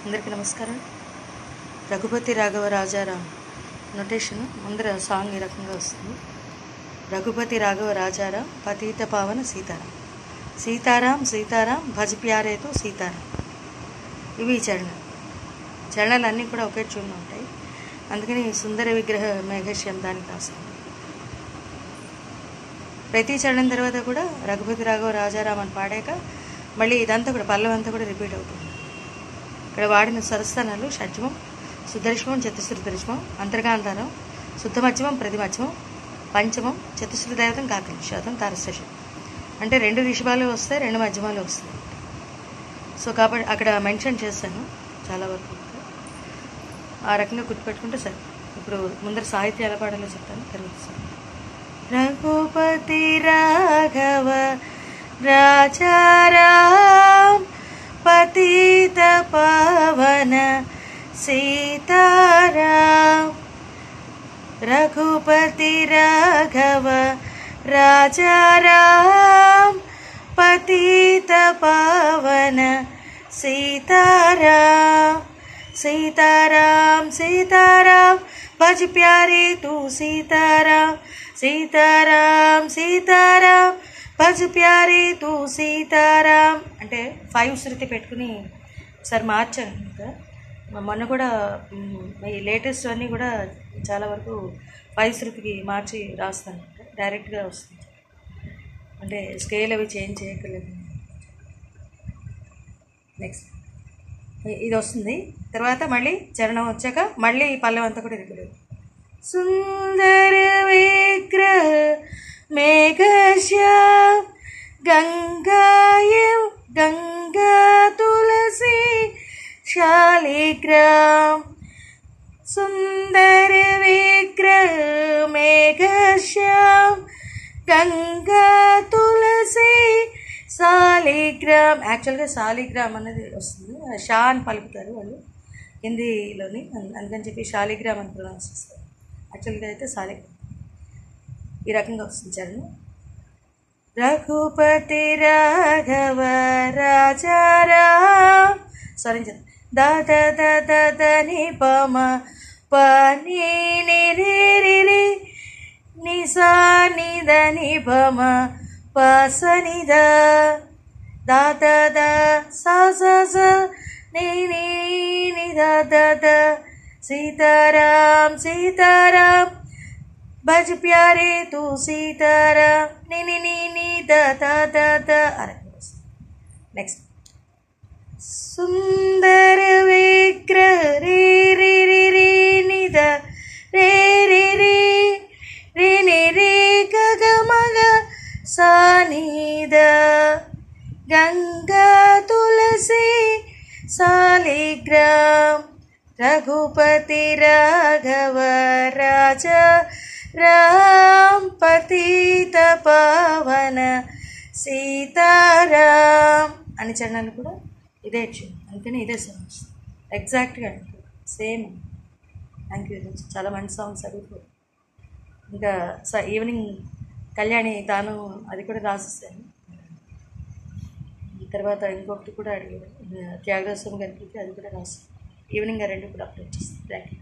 అందరికీ నమస్కారం. రఘుపతి రాఘవ రాజారాం నొటేషన్ ముందర సాంగ్ ఈ రకంగా వస్తుంది. రఘుపతి రాఘవ రాజారాం పతిత పావన సీతారాం, సీతారాం సీతారాం భజ ప్యారేతో సీతారాం. ఇవి చరణాలు అన్నీ కూడా ఒకే ట్యూన్లో ఉంటాయి. అందుకని సుందర విగ్రహ మేఘశ్యం దానికి రాస్తుంది. ప్రతి చరణం తర్వాత కూడా రఘుపతి రాఘవ రాజారాం అని పాడాక మళ్ళీ ఇదంతా కూడా పల్లవంతా కూడా రిపీట్ అవుతుంది. ఇక్కడ వాడిన స్వరస్థానాలు షడ్జమం, శుద్ధరిష్మం, చతుశ్రుతరిష్మం, అంతర్గాంధారం, శుద్ధమధ్యమం, ప్రతిమధ్యమం, పంచమం, చతుశ్రుత దైవతం, కాకలి శాతం, తారస్యం. అంటే 2 రిషభాలు వస్తాయి, 2 మధ్యమాలు వస్తాయి. సో కాబట్టి అక్కడ మెన్షన్ చేశాను చాలా వరకు. ఆ రకంగా గుర్తుపెట్టుకుంటే సరే. ఇప్పుడు ముందర సాహిత్యం ఎలా పాడాలో చెప్తాను తర్వాత. రఘుపతి రాఘవ రాజారాం పతిత పావన సీతారాం, రఘుపతి రాఘవ రాజారాం పతిత పావన సీతారాం, సీతారాం సీతారాం భజ ప్యారే తూ సీతారాం, సీతారాం సీతారాం భజ ప్యారే తూ సీతారాం. అంటే 5 శృతి పెట్టుకుని ఒకసారి మార్చాను. ఇంకా మొన్న కూడా ఈ లేటెస్ట్ అన్నీ కూడా చాలా వరకు 5 శృతికి మార్చి రాస్తాను. డైరెక్ట్గా వస్తుంది, అంటే స్కేల్ అవి చేంజ్ చేయక్కర్లేదు. నెక్స్ట్ ఇది వస్తుంది. తర్వాత మళ్ళీ చరణం వచ్చాక మళ్ళీ ఈ పల్లవి అంతా కూడా రిపీట్. సుందర విగ్రహ మేఘశ్యాం గంగాయం గంగా తులసి శాలిగ్రాం, సుందర విగ్రహ మేఘశ్యాం గంగా తులసి శాలిగ్రామ్. యాక్చువల్గా శాలిగ్రామ్ అనేది వస్తుంది, షా అని పలుకుతారు వాళ్ళు హిందీలోని, అందుకని చెప్పి శాలిగ్రామ్ అని ప్రొనౌన్స్ చేస్తారు. యాక్చువల్గా అయితే శాలిగ్రామ్. ఈ రకంగా వస్తుంది చరణం. రఘుపతి రాఘవ రాజారాం స్వరించదు దాద దద దని పమ పని రి రి రి నిసా నిదని పమ పసని ద దాద ద సా సా సా ని ని ని ద ద ద సీతారాం సీతారాం భజ ప్యారే తూ సీతారాం ని ని ని ని ద ద ద ద. నెక్స్ట్ సుందర విగ్రహ రే రే రే రే ని ద రే రే రే రే ని రే గగ మగ సా ని ద గంగా తులసి శాలిగ్రాం, రఘుపతి రాఘవ రాజా రాం పతిత పావన సీతారాం అని చరణాలు కూడా ఇదే ఇచ్చింది. అందుకని ఇదే సాంగ్స్ ఎగ్జాక్ట్గా సేమ్. Thank you. చాలా మంచి సాంగ్స్ అడుగుతారు. ఇంకా ఈవినింగ్ కళ్యాణి తాను అది కూడా రాసిస్తాను. తర్వాత ఇంకొకటి కూడా అడిగారు త్యాగరాజస్వామి గారికి, అది కూడా రాస్తాను. ఈవినింగ్ 2 కూడా అప్లోడ్ చేస్తాను. Thank you.